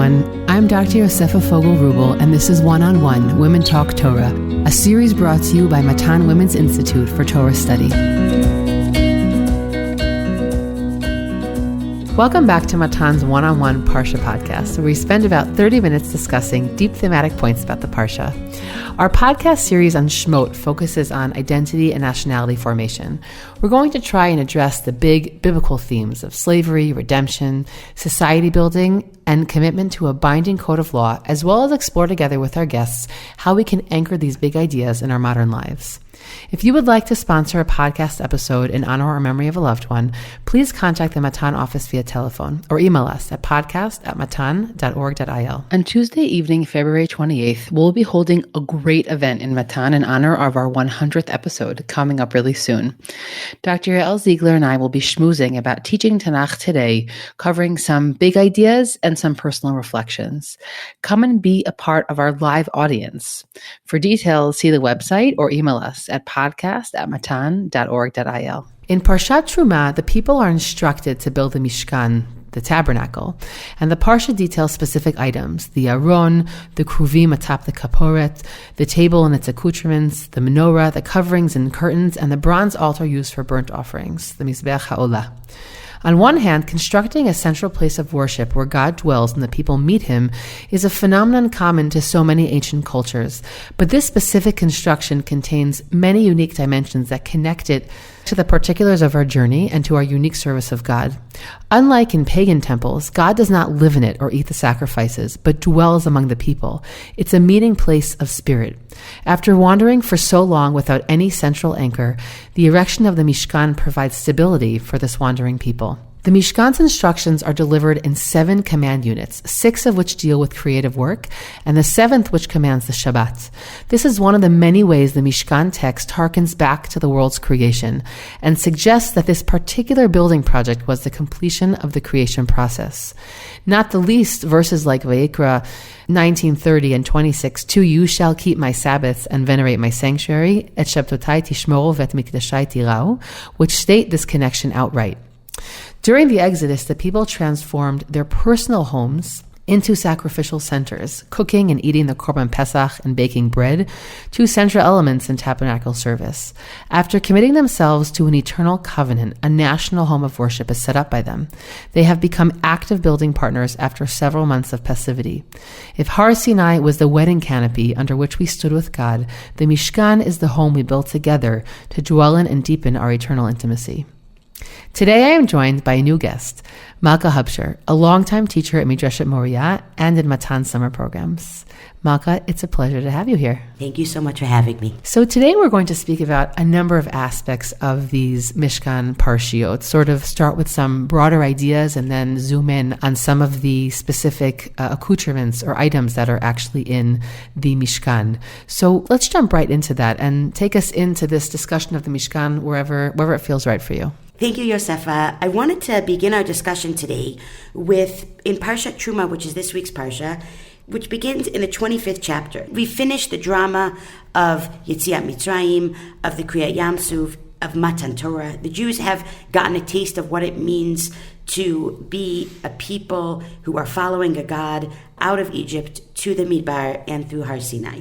everyone. I'm Dr. Yosefa Fogel-Rubel, and this is One-on-One Women Talk Torah, a series brought to you by Matan Women's Institute for Torah Study. Welcome back to Matan's One-on-One Parsha podcast, where we spend about 30 minutes discussing deep thematic points about the Parsha. Our podcast series on Shemot focuses on identity and nationality formation. We're going to try and address the big biblical themes of slavery, redemption, society building, and commitment to a binding code of law, as well as explore together with our guests how we can anchor these big ideas in our modern lives. If you would like to sponsor a podcast episode in honor or memory of a loved one, please contact the Matan office via telephone or email us at podcast@matan.org.il. On Tuesday evening, February 28th, we'll be holding a great event in Matan in honor of our 100th episode coming up really soon. Dr. Yael Ziegler and I will be schmoozing about teaching Tanakh today, covering some big ideas and some personal reflections. Come and be a part of our live audience. For details, see the website or email us at podcast@matan.org.il. In Parshat Teruma, the people are instructed to build the Mishkan, the tabernacle, and the Parsha details specific items: the aron, the kruvim atop the kaporet, the table and its accoutrements, the menorah, the coverings and curtains, and the bronze altar used for burnt offerings, the Mizbeach HaOlah. On one hand, constructing a central place of worship where God dwells and the people meet him is a phenomenon common to so many ancient cultures, but this specific construction contains many unique dimensions that connect it to the particulars of our journey and to our unique service of God. Unlike in pagan temples, God does not live in it or eat the sacrifices, but dwells among the people. It's a meeting place of spirit. After wandering for so long without any central anchor, the erection of the Mishkan provides stability for this wandering people. The Mishkan's instructions are delivered in 7 command units, 6 of which deal with creative work, and the 7th which commands the Shabbat. This is one of the many ways the Mishkan text harkens back to the world's creation and suggests that this particular building project was the completion of the creation process. Not the least, verses like Vayikra 19:30 and 26, "To you shall keep my Sabbaths and venerate my sanctuary, et Shabtotai tishmoru vet mikdashai tirau," which state this connection outright. During the Exodus, the people transformed their personal homes into sacrificial centers, cooking and eating the Korban Pesach and baking bread, 2 central elements in tabernacle service. After committing themselves to an eternal covenant, a national home of worship is set up by them. They have become active building partners after several months of passivity. If Har Sinai was the wedding canopy under which we stood with God, the Mishkan is the home we built together to dwell in and deepen our eternal intimacy. Today I am joined by a new guest, Malka Hubscher, a longtime teacher at Midreshet Moriah and in Matan summer programs. Malka, it's a pleasure to have you here. Thank you so much for having me. So today we're going to speak about a number of aspects of these Mishkan Parshiot, sort of start with some broader ideas and then zoom in on some of the specific accoutrements or items that are actually in the Mishkan. So let's jump right into that and take us into this discussion of the Mishkan wherever it feels right for you. Thank you, Yosefa. I wanted to begin our discussion today with, in Parshat Teruma, which is this week's Parsha, which begins in the 25th chapter. We finished the drama of Yetziat Mitzrayim, of the Kriyat Yam Suf, of Matan Torah. The Jews have gotten a taste of what it means to be a people who are following a God out of Egypt to the Midbar and through Har Sinai.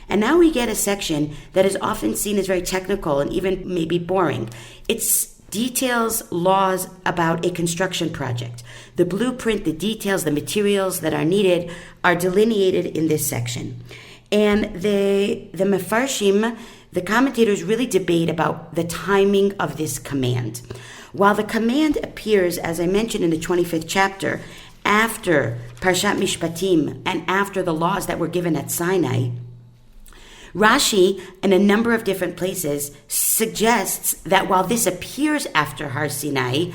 And now we get a section that is often seen as very technical and even maybe boring. It's details, laws about a construction project. The blueprint, the details, the materials that are needed are delineated in this section. And the Mefarshim, the commentators, really debate about the timing of this command. While the command appears, as I mentioned in the 25th chapter, after Parshat Mishpatim and after the laws that were given at Sinai, Rashi, in a number of different places, suggests that while this appears after Har Sinai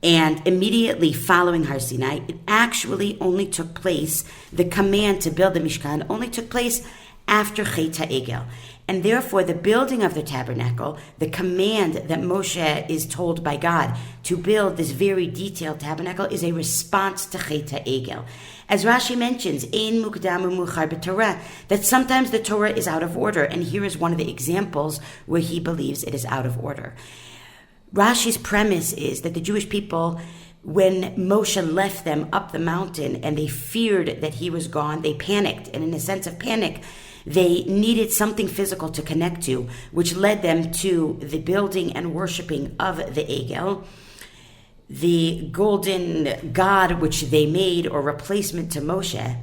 and immediately following Har Sinai, it actually only took place, the command to build the Mishkan only took place after Chet HaEgel. And therefore, the building of the tabernacle, the command that Moshe is told by God to build this very detailed tabernacle, is a response to Chet HaEgel. As Rashi mentions, Ein Mukdam U'Muchar b'Torah, that sometimes the Torah is out of order, and here is one of the examples where he believes it is out of order. Rashi's premise is that the Jewish people when Moshe left them up the mountain and they feared that he was gone, they panicked. And in a sense of panic, they needed something physical to connect to, which led them to the building and worshiping of the Egel, the golden god which they made or replacement to Moshe.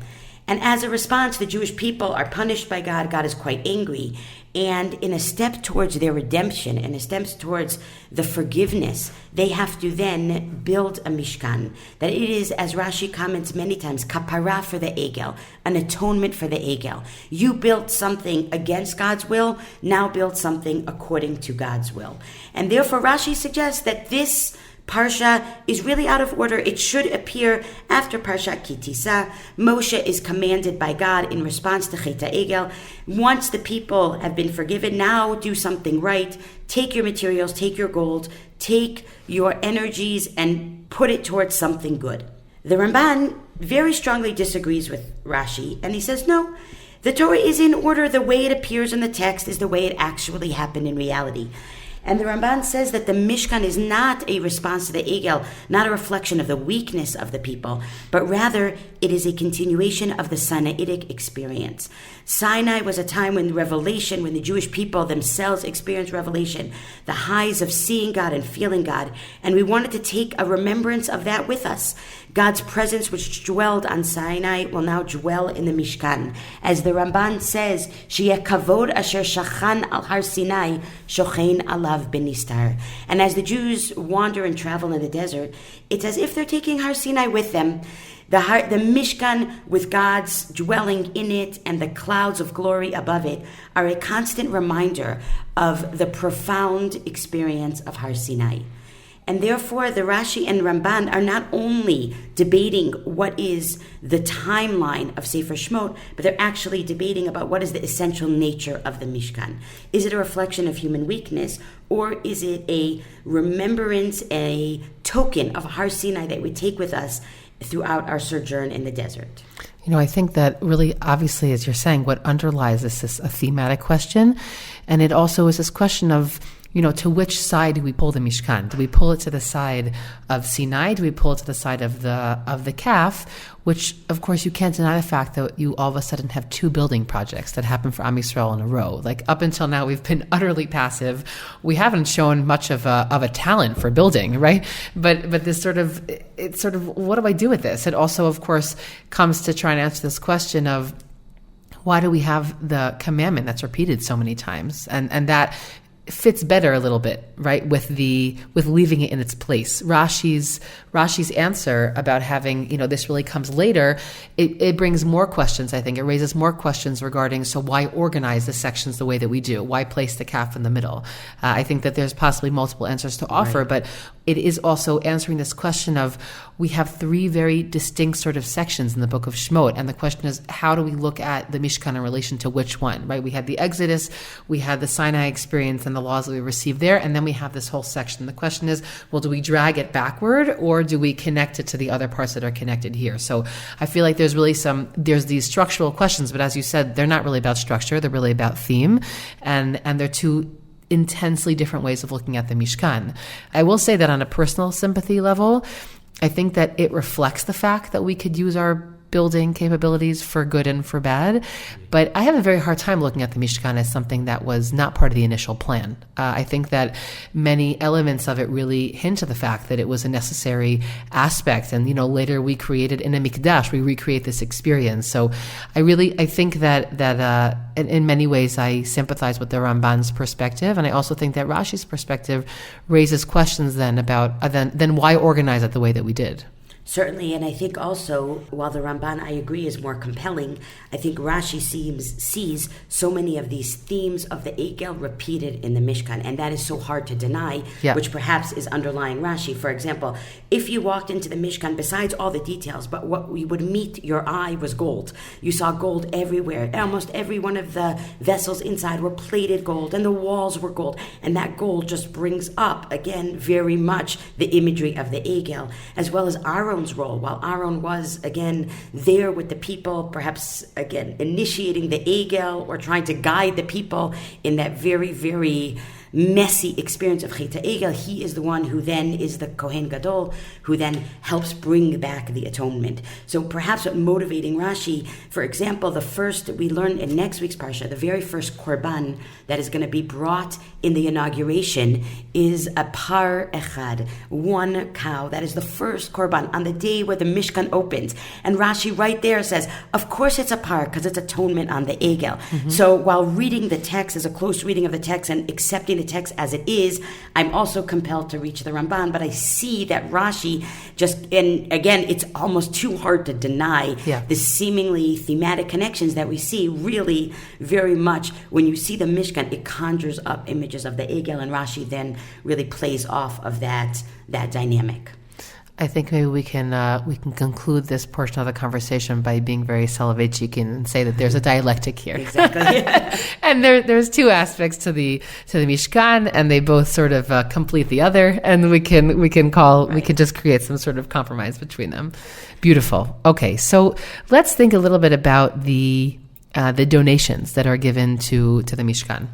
And as a response, the Jewish people are punished by God. God is quite angry. And in a step towards their redemption, in a step towards the forgiveness, they have to then build a Mishkan. That it is, as Rashi comments many times, kapara for the Egel, an atonement for the Egel. You built something against God's will, now build something according to God's will. And therefore Rashi suggests that this Parsha is really out of order. It should appear after Parshat Kitisa. Moshe is commanded by God in response to Chet HaEgel. Once the people have been forgiven, now do something right. Take your materials, take your gold, take your energies and put it towards something good. The Ramban very strongly disagrees with Rashi, and he says, no, the Torah is in order. The way it appears in the text is the way it actually happened in reality. And the Ramban says that the Mishkan is not a response to the Egel, not a reflection of the weakness of the people, but rather it is a continuation of the Sinaitic experience. Sinai was a time when revelation, when the Jewish people themselves experienced revelation, the highs of seeing God and feeling God, and we wanted to take a remembrance of that with us. God's presence, which dwelled on Sinai, will now dwell in the Mishkan. As the Ramban says, Sheyeh kavod asher shachan al har Sinai, shochein alav benistar. And as the Jews wander and travel in the desert, it's as if they're taking Har Sinai with them. The Mishkan with God's dwelling in it and the clouds of glory above it are a constant reminder of the profound experience of Har Sinai. And therefore, the Rashi and Ramban are not only debating what is the timeline of Sefer Shemot, but they're actually debating about what is the essential nature of the Mishkan. Is it a reflection of human weakness, or is it a remembrance, a token of Har Sinai that we take with us throughout our sojourn in the desert? You know, I think that really, obviously, as you're saying, what underlies this is a thematic question, and it also is this question of, you know, to which side do we pull the Mishkan? Do we pull it to the side of Sinai? Do we pull it to the side of the calf? Which, of course, you can't deny the fact that you all of a sudden have two building projects that happen for Am Yisrael in a row. Like, up until now, we've been utterly passive. We haven't shown much of a talent for building, right? But this sort of, it's sort of, what do I do with this? It also, of course, comes to try and answer this question of why do we have the commandment that's repeated so many times? And that fits better a little bit, right, with leaving it in its place. Rashi's answer about having, you know, this really comes later, it brings more questions, I think. It raises more questions regarding, so why organize the sections the way that we do? Why place the calf in the middle? I think that there's possibly multiple answers to offer, right. But it is also answering this question of, we have three very distinct sort of sections in the book of Shemot, and the question is, how do we look at the Mishkan in relation to which one, right? We had the Exodus, we had the Sinai experience and the laws that we received there, and then we have this whole section. The question is, well, do we drag it backward, or do we connect it to the other parts that are connected here? So I feel like there's these structural questions, but as you said, they're not really about structure, they're really about theme, and they're two intensely different ways of looking at the Mishkan. I will say that on a personal sympathy level, I think that it reflects the fact that we could use our building capabilities for good and for bad. But I have a very hard time looking at the Mishkan as something that was not part of the initial plan. I think that many elements of it really hint to the fact that it was a necessary aspect. And, you know, later we created in a mikdash, we recreate this experience. So I think that in many ways I sympathize with the Ramban's perspective. And I also think that Rashi's perspective raises questions then about, then why organize it the way that we did? Certainly, and I think also, while the Ramban, I agree, is more compelling, I think Rashi sees so many of these themes of the Egel repeated in the Mishkan, and that is so hard to deny, which perhaps is underlying Rashi. For example, if you walked into the Mishkan, besides all the details, but what you would meet your eye was gold. You saw gold everywhere. Almost every one of the vessels inside were plated gold, and the walls were gold, and that gold just brings up, again, very much the imagery of the Egel, as well as Aaron's role. While Aaron was, again, there with the people, perhaps, again, initiating the Egel or trying to guide the people in that very, very messy experience of Chet HaEgel, he is the one who then is the Kohen Gadol, who then helps bring back the atonement. So perhaps what motivating Rashi, for example, the first, we learn in next week's Parsha, the very first Korban that is going to be brought in the inauguration is a par echad, one cow. That is the first Korban on the day where the Mishkan opens. And Rashi right there says, of course it's a par, because it's atonement on the Egel. So while reading the text as a close reading of the text and accepting the text as it is, I'm also compelled to reach the Ramban, but I see that Rashi just, and again, it's almost too hard to deny the seemingly thematic connections that we see really very much. When you see the Mishkan, it conjures up images of the Egel, and Rashi then really plays off of that dynamic. I think maybe we can conclude this portion of the conversation by being very Soloveitchian and say that there's a dialectic here. Exactly. And there's two aspects to the Mishkan, and they both sort of complete the other, and we can just create some sort of compromise between them. Beautiful. Okay, so let's think a little bit about the donations that are given to the Mishkan.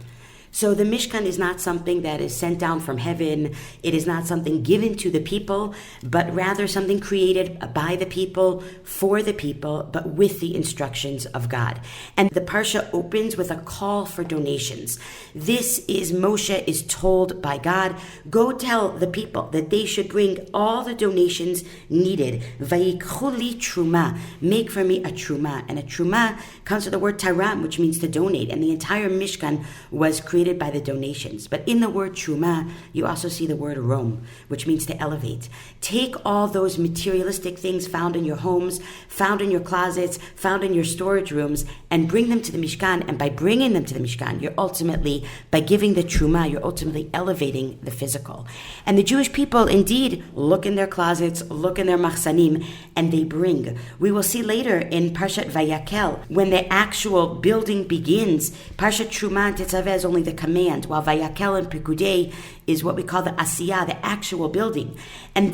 So the Mishkan is not something that is sent down from heaven. It is not something given to the people, but rather something created by the people, for the people, but with the instructions of God. And the Parsha opens with a call for donations. This is Moshe is told by God, go tell the people that they should bring all the donations needed. Vayikchu li truma, make for me a truma. And a truma comes from the word taram, which means to donate. And the entire Mishkan was created by the donations. But in the word truma, you also see the word rom, which means to elevate. Take all those materialistic things found in your homes, found in your closets, found in your storage rooms, and bring them to the Mishkan. And by bringing them to the Mishkan, you're ultimately, by giving the truma, you're ultimately elevating the physical. And the Jewish people indeed look in their closets, look in their machsanim, and they bring. We will see later in Parshat Vayakel, when the actual building begins, Parshat Truma and Tetzaveh is only the command, while Vayakel and Pikudei is what we call the Asiyah, the actual building. And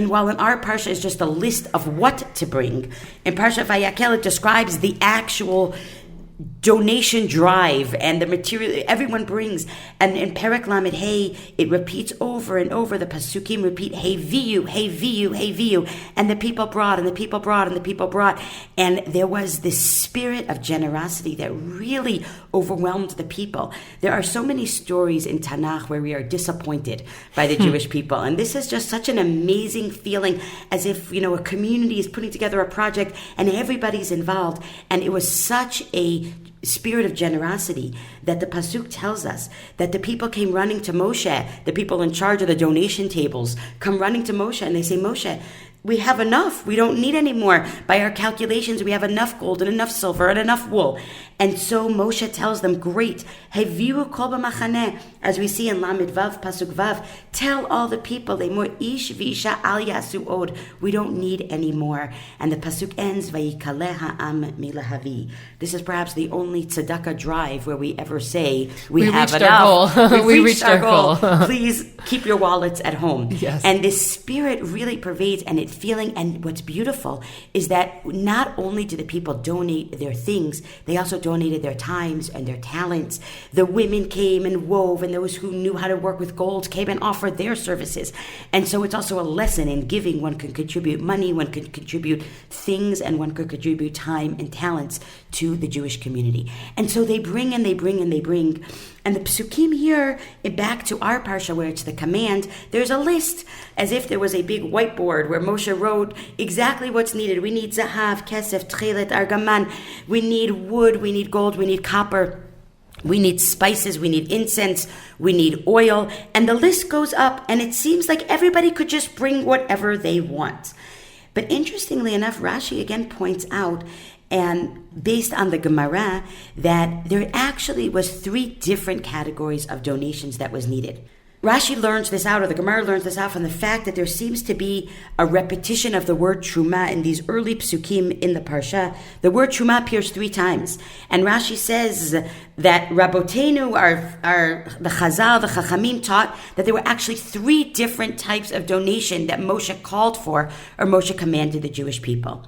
while in our Parsha is just a list of what to bring, in Parshat Vayakel it describes the actual donation drive and the material everyone brings. And in Perek Lamed Hey, it repeats over and over. The Pasukim repeat, Hey Viyu, Hey Viyu, Hey Viyu. And the people brought, and the people brought, and the people brought. And there was this spirit of generosity that really overwhelmed the people. There are so many stories in Tanakh where we are disappointed by the Jewish people. And this is just such an amazing feeling, as if, a community is putting together a project and everybody's involved. And it was such a spirit of generosity that the Pasuk tells us that the people came running to Moshe, the people in charge of the donation tables come running to Moshe, and they say, Moshe, we have enough. We don't need any more. By our calculations, we have enough gold and enough silver and enough wool. And so Moshe tells them, great, Heviu kol b'machaneh, as we see in Lamed Vav, Pasuk Vav, tell all the people, Lemor ish v'isha al yasu od, we don't need any more. And the Pasuk ends, Vayikaleh ha'am milahavi. This is perhaps the only tzedakah drive where we ever say, we have enough. We reached our goal. Please keep your wallets at home. Yes. And this spirit really pervades, and it feeling, and what's beautiful is that not only do the people donate their things, they also donated their times and their talents. The women came and wove, and those who knew how to work with gold came and offered their services. And so it's also a lesson in giving. One can contribute money, one can contribute things, and one could contribute time and talents to the Jewish community. And so they bring and they bring and they bring. And the Psukim here, back to our Parsha where it's the command, there's a list, as if there was a big whiteboard where Moshe wrote exactly what's needed. We need Zahav, Kesef, Tchelet, Argaman. We need wood, we need gold, we need copper. We need spices, we need incense, we need oil. And the list goes up, and it seems like everybody could just bring whatever they want. But interestingly enough, Rashi again points out, and based on the Gemara, that there actually was 3 different categories of donations that was needed. Rashi learns this out, or the Gemara learns this out, from the fact that there seems to be a repetition of the word truma in these early psukim in the Parsha. The word truma appears 3 times. And Rashi says that Rabotenu, the Chazal, the Chachamim taught that there were actually 3 different types of donation that Moshe called for, or Moshe commanded the Jewish people.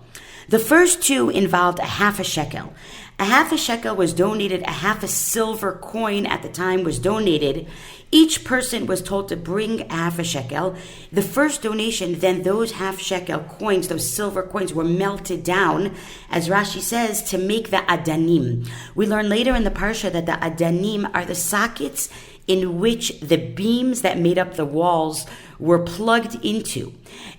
The first 2 involved a half a shekel. A half a shekel was donated, a half a silver coin at the time was donated. Each person was told to bring a half a shekel. The first donation, then those half shekel coins, those silver coins, were melted down, as Rashi says, to make the adanim. We learn later in the parsha that the adanim are the sockets in which the beams that made up the walls were plugged into.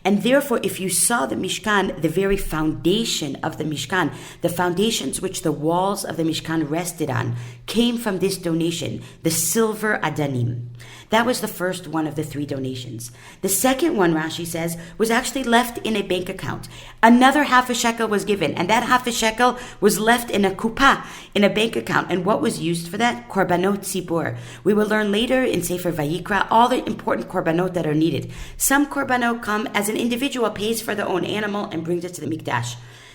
And therefore, if you saw the Mishkan, the very foundation of the Mishkan, the foundations which the walls of the Mishkan rested on, came from this donation, the silver adanim. That was the first one of the 3 donations. The second one, Rashi says, was actually left in a bank account. Another half a shekel was given, and that half a shekel was left in a kupa, in a bank account. And what was used for that? Korbanot tzibur. We will learn later in Sefer Vayikra all the important korbanot that are needed. Some korbanot come as an individual pays for their own animal and brings it to the mikdash.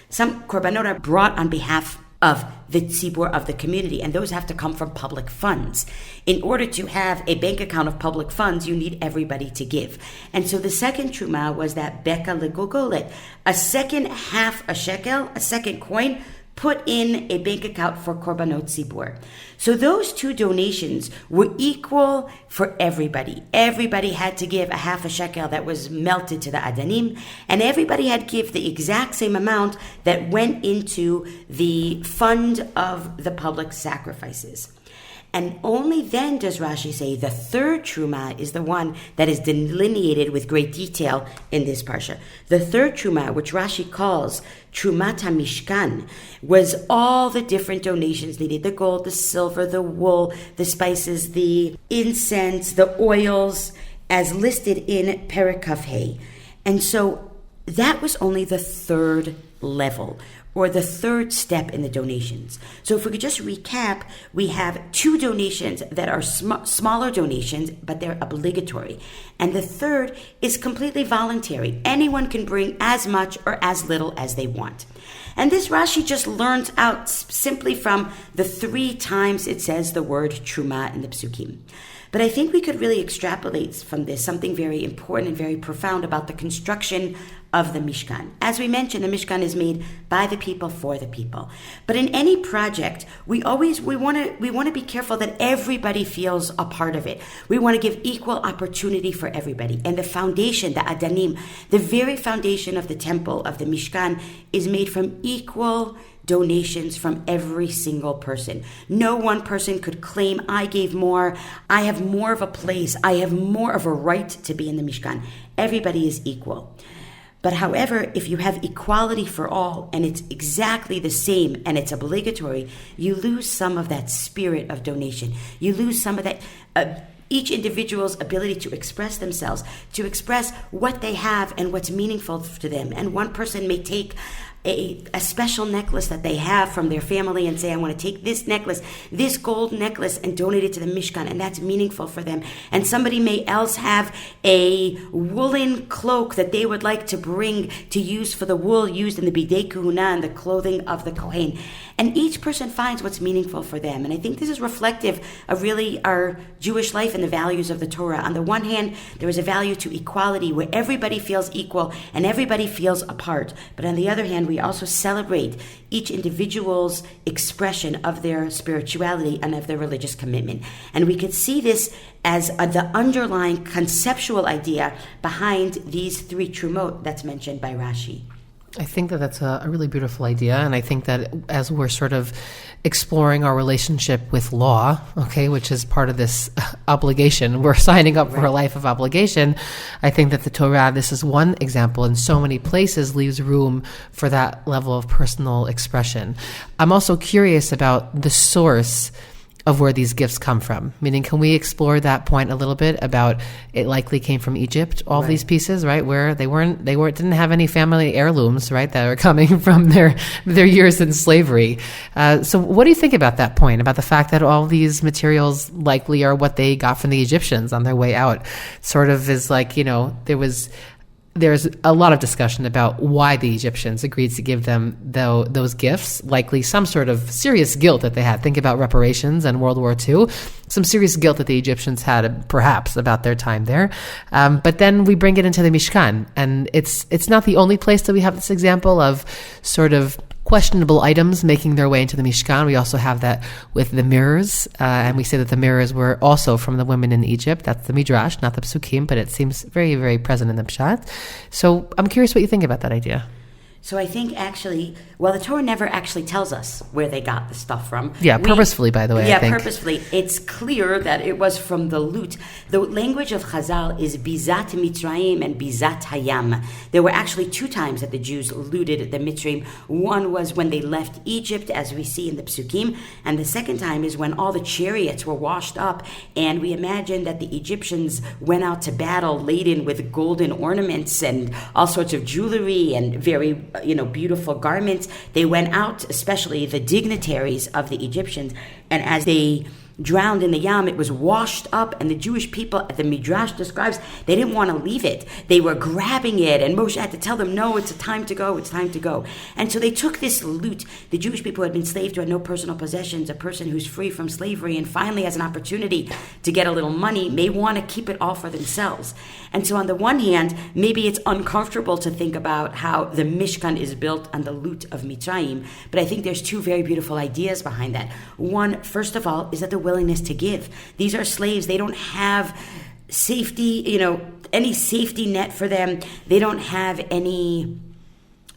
Some korbanot are brought on behalf of the tzibur, of the community, and those have to come from public funds. In order to have a bank account of public funds, you need everybody to give. And so the second truma was that beka legogolet, a second half a shekel, a second coin, put in a bank account for korbanot tzibur. So those 2 donations were equal for everybody. Everybody had to give a half a shekel that was melted to the adanim, and everybody had to give the exact same amount that went into the fund of the public sacrifices. And only then does Rashi say the third truma is the one that is delineated with great detail in this parsha. The third truma, which Rashi calls Trumat HaMishkan, was all the different donations needed: the gold, the silver, the wool, the spices, the incense, the oils, as listed in Perek Kaf Hei. And so that was only the third level, or the third step in the donations. So if we could just recap, we have 2 donations that are smaller donations, but they're obligatory. And the third is completely voluntary. Anyone can bring as much or as little as they want. And this Rashi just learns out simply from the 3 times it says the word truma in the psukim. But I think we could really extrapolate from this something very important and very profound about the construction of the Mishkan. As we mentioned, the Mishkan is made by the people for the people. But in any project, we want to be careful that everybody feels a part of it. We want to give equal opportunity for everybody. And the foundation, the adanim, the very foundation of the temple, of the Mishkan, is made from equal donations from every single person. No one person could claim, I gave more, I have more of a place, I have more of a right to be in the Mishkan. Everybody is equal. But however, if you have equality for all and it's exactly the same and it's obligatory, you lose some of that spirit of donation. You lose some of that each individual's ability to express themselves, to express what they have and what's meaningful to them. And one person may take a special necklace that they have from their family and say, I want to take this necklace, this gold necklace, and donate it to the Mishkan, and that's meaningful for them. And somebody may else have a woolen cloak that they would like to bring to use for the wool used in the bidei kahuna and the clothing of the Kohen. And each person finds what's meaningful for them. And I think this is reflective of really our Jewish life and the values of the Torah. On the one hand, there is a value to equality where everybody feels equal and everybody feels a part. But on the other hand, we also celebrate each individual's expression of their spirituality and of their religious commitment. And we could see this as the underlying conceptual idea behind these 3 trumot that's mentioned by Rashi. I think that that's a really beautiful idea. And I think that as we're sort of exploring our relationship with law, okay, which is part of this obligation, we're signing up for a life of obligation. I think that the Torah, this is one example in so many places, leaves room for that level of personal expression. I'm also curious about the source of where these gifts come from. Meaning, can we explore that point a little bit about it likely came from Egypt, all these pieces, right? Where they didn't have any family heirlooms, right? That are coming from their years in slavery. So what do you think about that point, about the fact that all these materials likely are what they got from the Egyptians on their way out? Sort of is like, there's a lot of discussion about why the Egyptians agreed to give them those gifts, likely some sort of serious guilt that they had. Think about reparations and World War II, some serious guilt that the Egyptians had perhaps about their time there. But then we bring it into the Mishkan, and it's not the only place that we have this example of sort of questionable items making their way into the Mishkan. We also have that with the mirrors, and we say that the mirrors were also from the women in Egypt. That's the Midrash, not the Psukim, but it seems very, very present in the Pshat. So I'm curious what you think about that idea. So I think actually, the Torah never actually tells us where they got the stuff from. Yeah, purposefully, by the way, I think. Yeah, purposefully. It's clear that it was from the loot. The language of Chazal is Bizat Mitzrayim and Bizat Hayam. There were actually 2 times that the Jews looted the Mitzrayim. One was when they left Egypt, as we see in the Psukim, and the second time is when all the chariots were washed up, and we imagine that the Egyptians went out to battle laden with golden ornaments and all sorts of jewelry and very beautiful garments. They went out, especially the dignitaries of the Egyptians, and as they drowned in the Yam, it was washed up, and the Jewish people, the Midrash describes, they didn't want to leave it. They were grabbing it, and Moshe had to tell them, no, it's time to go, it's time to go. And so they took this loot. The Jewish people had been slaves who had no personal possessions, a person who's free from slavery and finally has an opportunity to get a little money, may want to keep it all for themselves. And so on the one hand, maybe it's uncomfortable to think about how the Mishkan is built on the loot of Mitzrayim, but I think there's 2 very beautiful ideas behind that. One, first of all, is that the willingness to give. These are slaves. They don't have safety, any safety net for them. They don't have any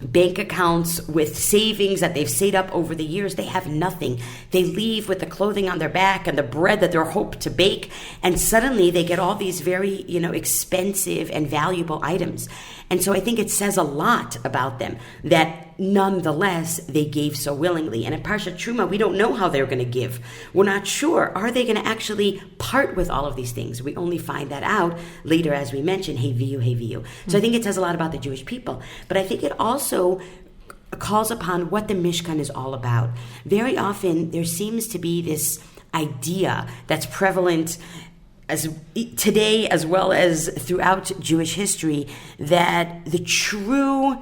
bank accounts with savings that they've saved up over the years. They have nothing. They leave with the clothing on their back and the bread that they're hoped to bake, and suddenly they get all these very, expensive and valuable items. And so I think it says a lot about them that nonetheless they gave so willingly. And in Parshat Teruma, we don't know how they're going to give. We're not sure. Are they going to actually part with all of these things? We only find that out later, as we mentioned, Heviu. So I think it says a lot about the Jewish people. But I think it also calls upon what the Mishkan is all about. Very often there seems to be this idea that's prevalent as today as well as throughout Jewish history, that the true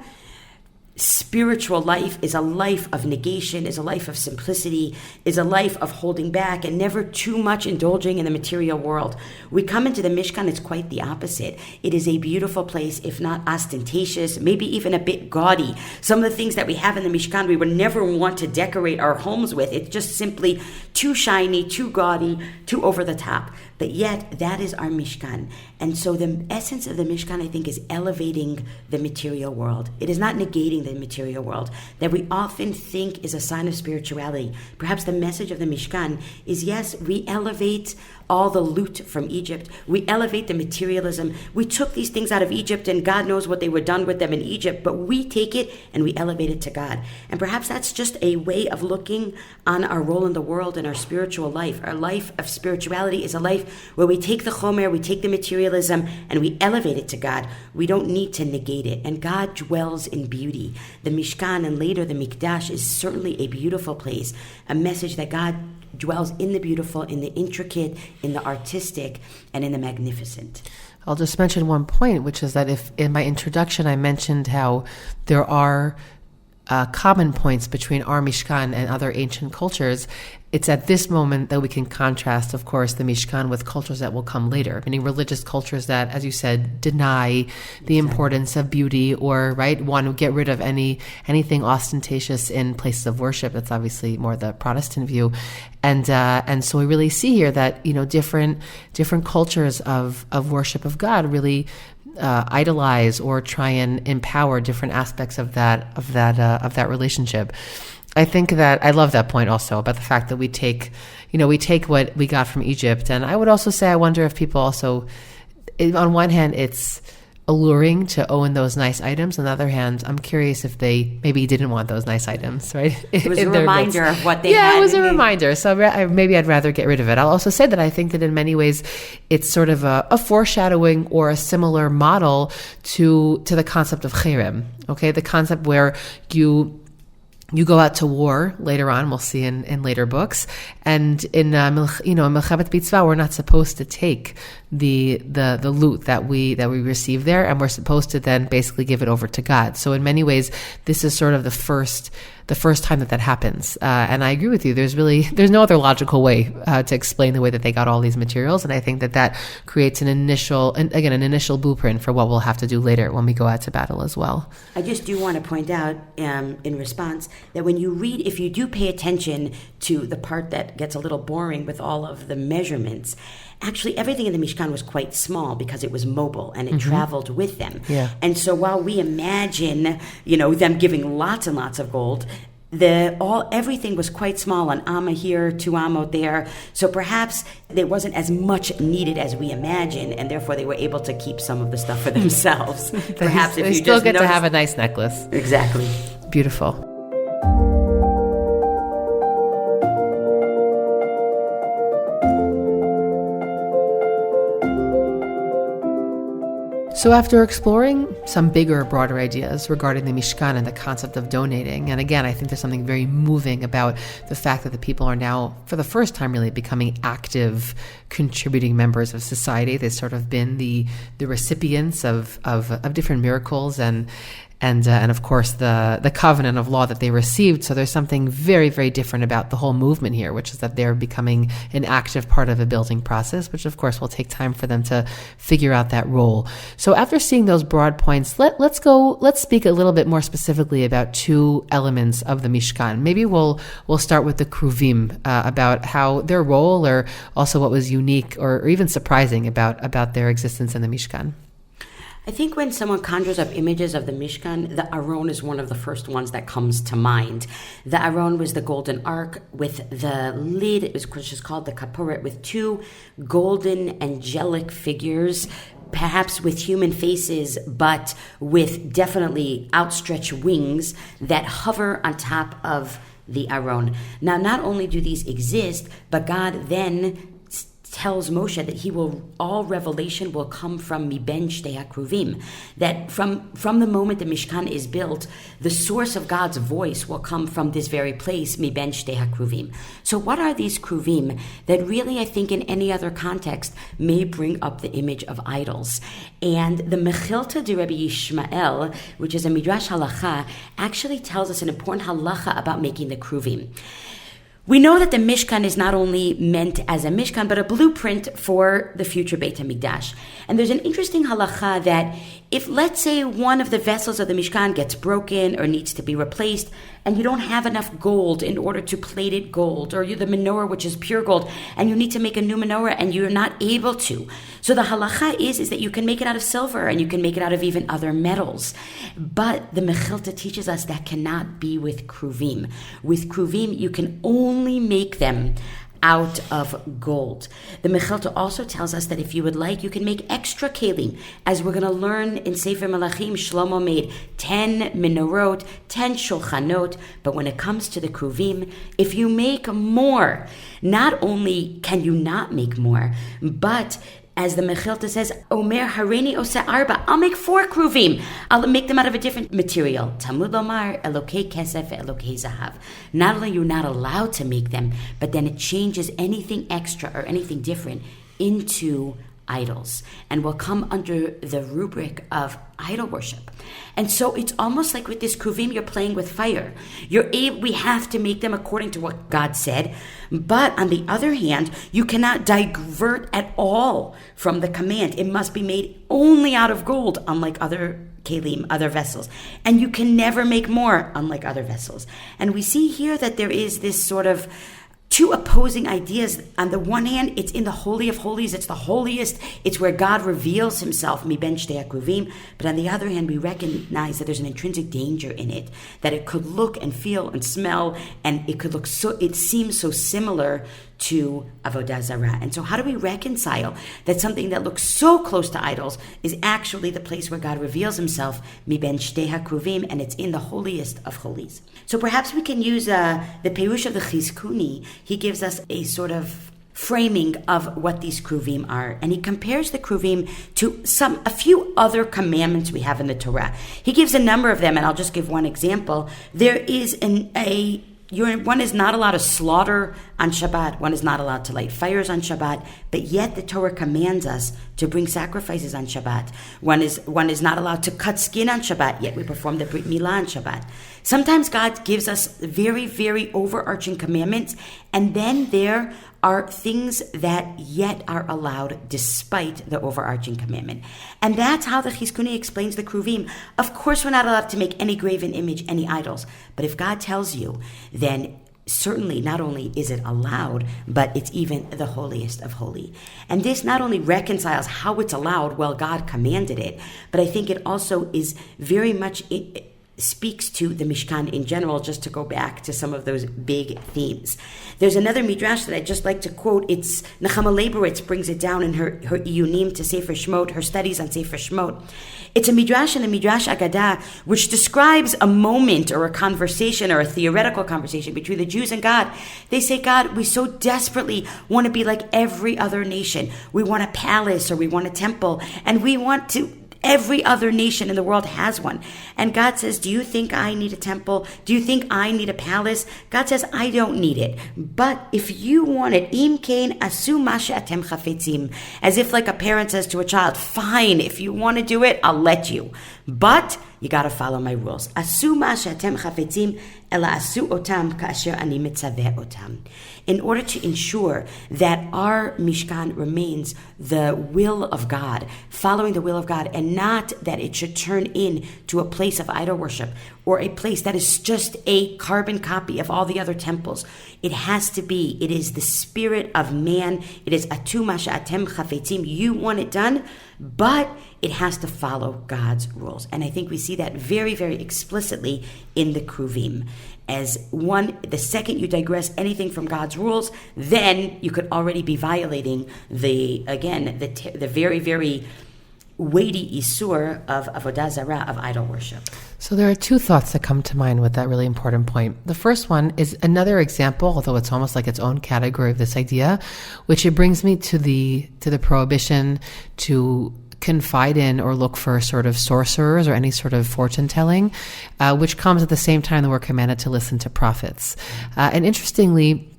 spiritual life is a life of negation, is a life of simplicity, is a life of holding back and never too much indulging in the material world. We come into the Mishkan, it's quite the opposite. It is a beautiful place, if not ostentatious, maybe even a bit gaudy. Some of the things that we have in the Mishkan we would never want to decorate our homes with. It's just simply too shiny, too gaudy, too over the top. But yet, that is our Mishkan. And so the essence of the Mishkan, I think, is elevating the material world. It is not negating the material world that we often think is a sign of spirituality. Perhaps the message of the Mishkan is, yes, we elevate all the loot from Egypt. We elevate the materialism. We took these things out of Egypt, and God knows what they were done with them in Egypt, but we take it and we elevate it to God. And perhaps that's just a way of looking on our role in the world and our spiritual life. Our life of spirituality is a life where we take the chomer, we take the materialism, and we elevate it to God. We don't need to negate it. And God dwells in beauty. The Mishkan and later the Mikdash is certainly a beautiful place, a message that God dwells in the beautiful, in the intricate, in the artistic, and in the magnificent. I'll just mention one point, which is that if in my introduction I mentioned how there are common points between our Mishkan and other ancient cultures, it's at this moment that we can contrast, of course, the Mishkan with cultures that will come later, meaning religious cultures that, as you said, deny the importance of beauty or, right, want to get rid of anything ostentatious in places of worship. That's obviously more the Protestant view. And so we really see here that, different cultures of worship of God really idolize or try and empower different aspects of that relationship. I think that I love that point also about the fact that we take what we got from Egypt. And I would also say, I wonder if people also, on one hand, it's alluring to own those nice items. On the other hand, I'm curious if they maybe didn't want those nice items, right? It was a reminder of what they had. Yeah, it was a reminder. So maybe I'd rather get rid of it. I'll also say that I think that in many ways, it's sort of a foreshadowing or a similar model to the concept of cherem. Okay, the concept where you go out to war later on, we'll see in later books, and in Milchemet Bitzvah, we're not supposed to take the loot that we receive there, and we're supposed to then basically give it over to God. So in many ways, this is sort of the first the first time that happens. And I agree with you. There's no other logical way to explain the way that they got all these materials. And I think that creates an initial blueprint for what we'll have to do later when we go out to battle as well. I just do want to point out in response that when you read, if you do pay attention to the part that gets a little boring with all of the measurements, actually everything in the Mishkan was quite small because it was mobile and it traveled with them. Yeah. And so while we imagine, them giving lots and lots of gold, everything was quite small, an amma here, 2 amot there. So perhaps there wasn't as much needed as we imagine, and therefore they were able to keep some of the stuff for themselves. Perhaps if they you still just get to notice- have a nice necklace. Exactly. Beautiful. So after exploring some bigger, broader ideas regarding the Mishkan and the concept of donating, and again, I think there's something very moving about the fact that the people are now, for the first time really, becoming active, contributing members of society. They've sort of been the recipients of different miracles and of course the covenant of law that they received. So there's something very, very different about the whole movement here, which is that they're becoming an active part of a building process, which of course will take time for them to figure out that role. So after seeing those broad points, let's speak a little bit more specifically about 2 elements of the Mishkan. Maybe we'll start with the Kruvim, about how their role, or also what was unique or even surprising about their existence in the Mishkan. I think when someone conjures up images of the Mishkan, the Aron is one of the first ones that comes to mind. The Aron was the golden ark with the lid, which is called the kaporet, with 2 golden angelic figures, perhaps with human faces, but with definitely outstretched wings that hover on top of the Aron. Now, not only do these exist, but God then tells Moshe that all revelation will come from miben shtei hakruvim, that from the moment the Mishkan is built, the source of God's voice will come from this very place, miben shtei hakruvim. So what are these kruvim that really, I think, in any other context, may bring up the image of idols? And the Mechilta de Rabbi Yishmael, which is a Midrash halacha, actually tells us an important halacha about making the kruvim. We know that the Mishkan is not only meant as a Mishkan, but a blueprint for the future Beit HaMikdash. And there's an interesting halacha that if, let's say, one of the vessels of the Mishkan gets broken or needs to be replaced, and you don't have enough gold in order to plate it gold, or you're the menorah, which is pure gold, and you need to make a new menorah, and you're not able to. So the halacha is that you can make it out of silver, and you can make it out of even other metals. But the Mechilta teaches us that cannot be with kruvim. With kruvim, you can only make them out of gold. The Mechilta also tells us that if you would like, you can make extra kelim. As we're going to learn in Sefer Melachim, Shlomo made 10 menorot, 10 shulchanot, but when it comes to the kruvim, if you make more, not only can you not make more, but as the Mechilta says, Omer Hareini Ose Arba, I'll make 4 kruvim. I'll make them out of a different material. Tamud Lomar, Elokei Kesef, Elokei Zahav. Not only you're not allowed to make them, but then it changes anything extra or anything different into idols, and will come under the rubric of idol worship. And so it's almost like with this kruvim, you're playing with fire. We have to make them according to what God said, but on the other hand, you cannot divert at all from the command. It must be made only out of gold, unlike other kelim, other vessels. And you can never make more, unlike other vessels. And we see here that there is this sort of 2 opposing ideas. On the one hand, it's in the Holy of Holies, it's the holiest, it's where God reveals himself, miben shtei hakruvim. But on the other hand, we recognize that there's an intrinsic danger in it, that it could look and feel and smell, and it seems so similar to Avodah Zarah. And so how do we reconcile that something that looks so close to idols is actually the place where God reveals himself, miben shtei hakruvim, and it's in the holiest of holies? So perhaps we can use the Perush of the Chizkuni. He gives us a sort of framing of what these kruvim are. And he compares the kruvim to a few other commandments we have in the Torah. He gives a number of them, and I'll just give one example. There is one is not allowed to slaughter on Shabbat. One is not allowed to light fires on Shabbat. but yet the Torah commands us to bring sacrifices on Shabbat. One is not allowed to cut skin on Shabbat, yet we perform the Brit Milah on Shabbat. Sometimes God gives us very, very overarching commandments, and then there are things that yet are allowed despite the overarching commandment. And that's how the Chizkuni explains the Kruvim. Of course, we're not allowed to make any graven image, any idols. But if God tells you, then certainly not only is it allowed, but it's even the holiest of holy. And this not only reconciles how it's allowed, well, God commanded it, but I think it also is very much... speaks to the Mishkan in general, just to go back to some of those big themes. There's another midrash that I'd just like to quote. It's Nechama Leibowitz brings it down in her Iyunim to Sefer Shemot, her studies on Sefer Shemot. It's a midrash in the Midrash Agadah, which describes a moment or a conversation or a theoretical conversation between the Jews and God. They say, God, we so desperately want to be like every other nation. We want a palace or we want a temple, and we want to... Every other nation in the world has one. And God says, do you think I need a temple? Do you think I need a palace? God says, I don't need it. But if you want it, im kein asu ma she'atem chafetzim, as if like a parent says to a child, fine, if you want to do it, I'll let you. But you got to follow my rules. Asu ma she'atem chafetzim, ela asu otam ka'asher ani mitzaveh otam. In order to ensure that our Mishkan remains the will of God, following the will of God, and not that it should turn into a place of idol worship or a place that is just a carbon copy of all the other temples. It has to be. It is the spirit of man. It is atu ma she'atem chafetzim. You want it done, but it has to follow God's rules. And I think we see that very, very explicitly in the Kruvim. As one, the second you digress anything from God's rules, then you could already be violating the very, very weighty isur of avodah zarah, of idol worship. So there are two thoughts that come to mind with that really important point. The first one is another example, although it's almost like its own category of this idea, which it brings me to the prohibition to confide in or look for sort of sorcerers or any sort of fortune telling, which comes at the same time that we're commanded to listen to prophets. And interestingly,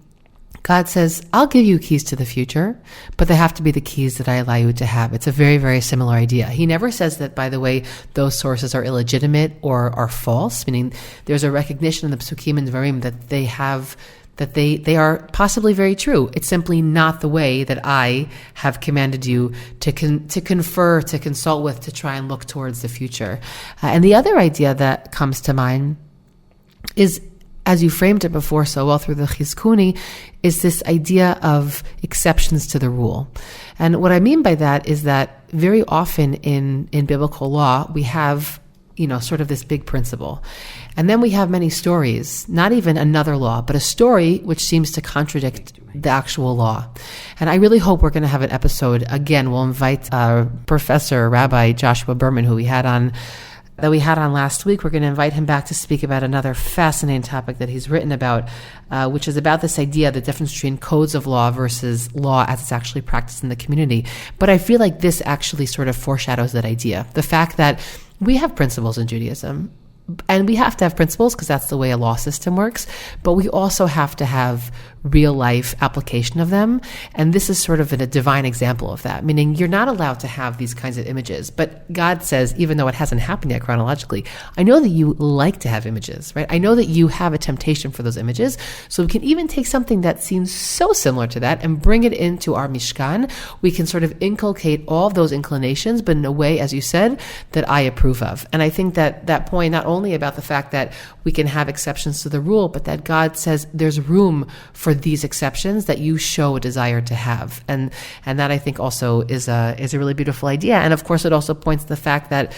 God says, I'll give you keys to the future, but they have to be the keys that I allow you to have. It's a very, very similar idea. He never says that, by the way, those sources are illegitimate or are false, meaning there's a recognition in the Psukim and Dvarim that they are possibly very true. It's simply not the way that I have commanded you to confer, to consult with, to try and look towards the future. And the other idea that comes to mind is, as you framed it before so well through the Chizkuni, is this idea of exceptions to the rule. And what I mean by that is that very often in biblical law, we have sort of this big principle. And then we have many stories, not even another law, but a story which seems to contradict the actual law. And I really hope we're going to have an episode. Again, we'll invite Professor Rabbi Joshua Berman, who we had on last week. We're going to invite him back to speak about another fascinating topic that he's written about, which is about this idea, the difference between codes of law versus law as it's actually practiced in the community. But I feel like this actually sort of foreshadows that idea. The fact that we have principles in Judaism, and we have to have principles because that's the way a law system works, but we also have to have real life application of them. And this is sort of a divine example of that, meaning you're not allowed to have these kinds of images. But God says, even though it hasn't happened yet chronologically, I know that you like to have images, right? I know that you have a temptation for those images. So we can even take something that seems so similar to that and bring it into our Mishkan. We can sort of inculcate all of those inclinations, but in a way, as you said, that I approve of. And I think that point, not only about the fact that we can have exceptions to the rule, but that God says there's room for these exceptions that you show a desire to have. And that I think also is a really beautiful idea. And of course, it also points to the fact that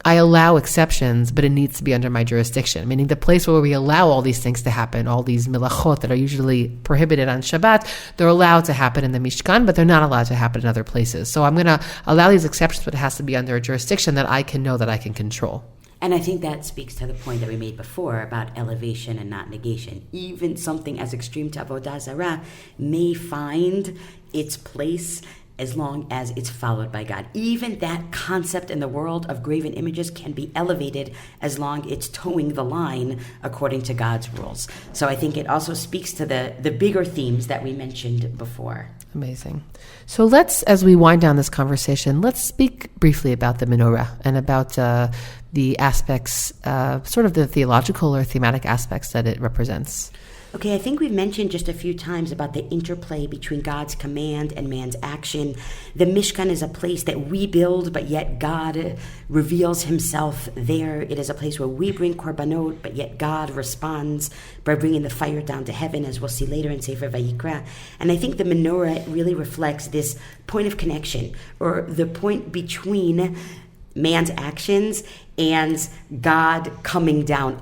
I allow exceptions, but it needs to be under my jurisdiction, meaning the place where we allow all these things to happen, all these milachot that are usually prohibited on Shabbat, they're allowed to happen in the Mishkan, but they're not allowed to happen in other places. So I'm going to allow these exceptions, but it has to be under a jurisdiction that I can know that I can control. And I think that speaks to the point that we made before about elevation and not negation. Even something as extreme to avodah zarah may find its place as long as it's followed by God. Even that concept in the world of graven images can be elevated as long as it's towing the line according to God's rules. So I think it also speaks to the bigger themes that we mentioned before. Amazing. So let's, as we wind down this conversation, let's speak briefly about the menorah and about the aspects, sort of the theological or thematic aspects that it represents. Okay, I think we've mentioned just a few times about the interplay between God's command and man's action. The Mishkan is a place that we build, but yet God reveals himself there. It is a place where we bring korbanot, but yet God responds by bringing the fire down to heaven, as we'll see later in Sefer Vayikra. And I think the menorah really reflects this point of connection, or the point between man's actions and God coming down,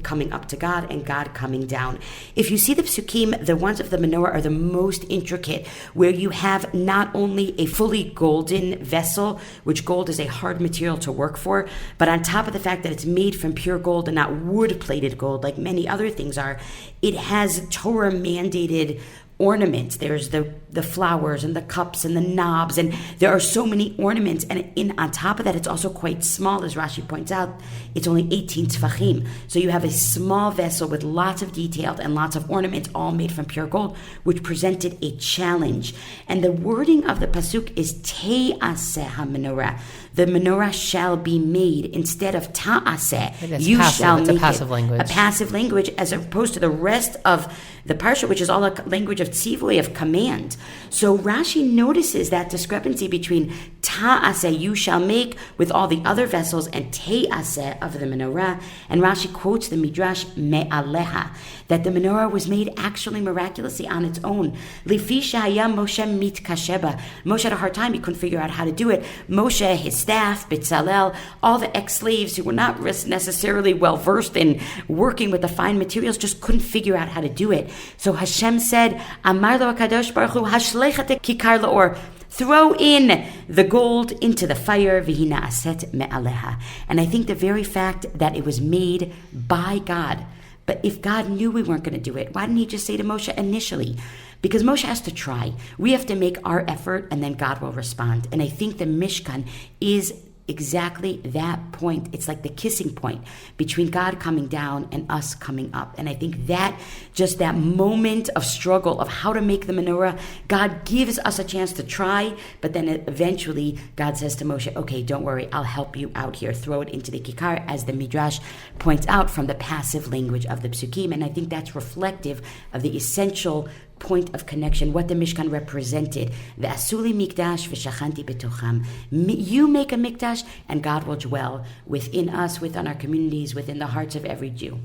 coming up to God and God coming down. If you see the psukim, the ones of the menorah are the most intricate, where you have not only a fully golden vessel, which gold is a hard material to work for, but on top of the fact that it's made from pure gold and not wood-plated gold like many other things are, it has Torah mandated ornaments. There's the flowers and the cups and the knobs, and there are so many ornaments. And on top of that, it's also quite small, as Rashi points out. It's only 18 tefachim. So you have a small vessel with lots of detail and lots of ornaments, all made from pure gold, which presented a challenge. And the wording of the pasuk is te'aseh ha-menorah. The menorah shall be made instead of ta'aseh. You shall make it. It's a passive language. A passive language, as opposed to the rest of the Parshat, which is all a language of tzivui, of command. So Rashi notices that discrepancy between ta'aseh, you shall make, with all the other vessels, and te'aseh of the menorah. And Rashi quotes the Midrash me'aleha, that the menorah was made actually miraculously on its own. Lifi shehaya Moshe mitkasheba. Moshe had a hard time. He couldn't figure out how to do it. Moshe, his staff, Bitzalel, all the ex-slaves who were not necessarily well-versed in working with the fine materials just couldn't figure out how to do it. So Hashem said, Amar lo HaKadosh Baruch Hu, Hashlechet kikar la'or. Throw in the gold into the fire, v'hina aset me'aleha. And I think the very fact that it was made by God, but if God knew we weren't going to do it, why didn't he just say to Moshe initially? Because Moshe has to try. We have to make our effort, and then God will respond. And I think the Mishkan is exactly that point. It's like the kissing point between God coming down and us coming up. And I think that just that moment of struggle of how to make the menorah, God gives us a chance to try, but then eventually God says to Moshe, okay, don't worry, I'll help you out here. Throw it into the kikar, as the Midrash points out, from the passive language of the psukim. And I think that's reflective of the essential point of connection, what the Mishkan represented. Ve'asuli mikdash v'shachanti betocham. You make a mikdash, and God will dwell within us, within our communities, within the hearts of every Jew.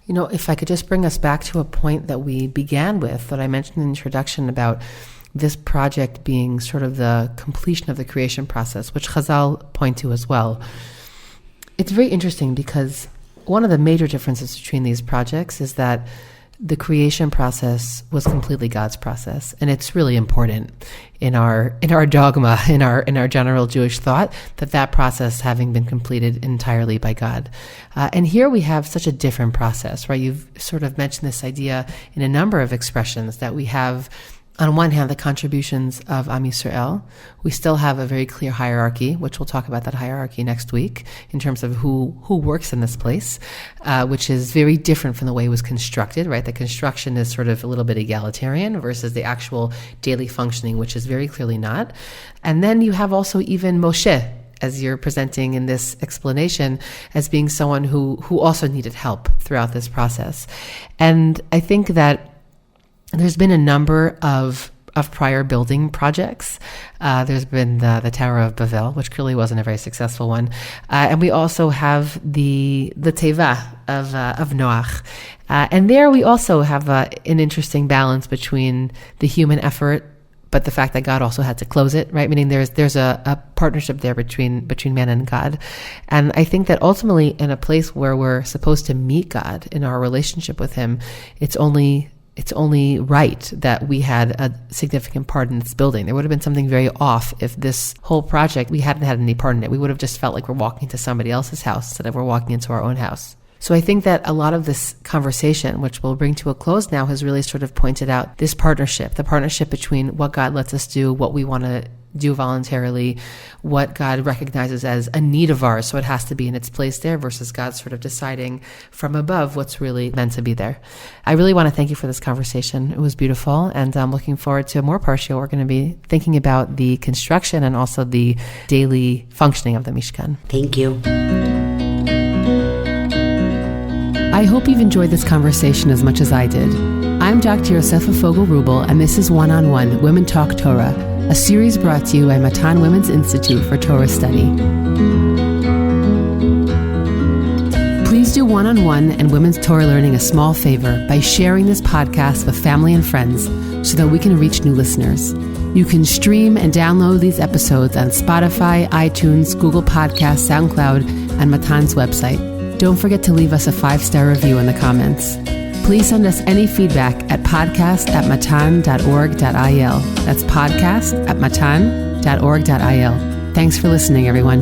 You know, if I could just bring us back to a point that we began with, that I mentioned in the introduction about this project being sort of the completion of the creation process, which Chazal point to as well. It's very interesting because one of the major differences between these projects is that the creation process was completely God's process, and it's really important in our dogma, in our general Jewish thought, that process having been completed entirely by God. And here we have such a different process, right? You've sort of mentioned this idea in a number of expressions that we have. On one hand, the contributions of Am Yisrael. We still have a very clear hierarchy, which we'll talk about that hierarchy next week, in terms of who works in this place, which is very different from the way it was constructed, right? The construction is sort of a little bit egalitarian versus the actual daily functioning, which is very clearly not. And then you have also even Moshe, as you're presenting in this explanation, as being someone who also needed help throughout this process. And I think that there's been a number of prior building projects. There's been the Tower of Babel, which clearly wasn't a very successful one. And we also have the Teva of Noach. And there we also have an interesting balance between the human effort, but the fact that God also had to close it, right? Meaning there's a partnership there between man and God. And I think that ultimately, in a place where we're supposed to meet God in our relationship with him, it's only right that we had a significant part in this building. There would have been something very off if this whole project, we hadn't had any part in it. We would have just felt like we're walking to somebody else's house instead of we're walking into our own house. So I think that a lot of this conversation, which we'll bring to a close now, has really sort of pointed out this partnership, the partnership between what God lets us do, what we want to do voluntarily, what God recognizes as a need of ours, so it has to be in its place there, versus God sort of deciding from above what's really meant to be there. I really want to thank you for this conversation. It was beautiful, and I'm looking forward to more Parsha. We're going to be thinking about the construction and also the daily functioning of the Mishkan. Thank you. I hope you've enjoyed this conversation as much as I did. I'm Dr. Yosefa Fogel-Rubel, and this is One-on-One Women Talk Torah, a series brought to you by Matan Women's Institute for Torah Study. Please do One-on-One and Women's Torah Learning a small favor by sharing this podcast with family and friends so that we can reach new listeners. You can stream and download these episodes on Spotify, iTunes, Google Podcasts, SoundCloud, and Matan's website. Don't forget to leave us a 5-star review in the comments. Please send us any feedback at podcast@matan.org.il. That's podcast@matan.org.il. Thanks for listening, everyone.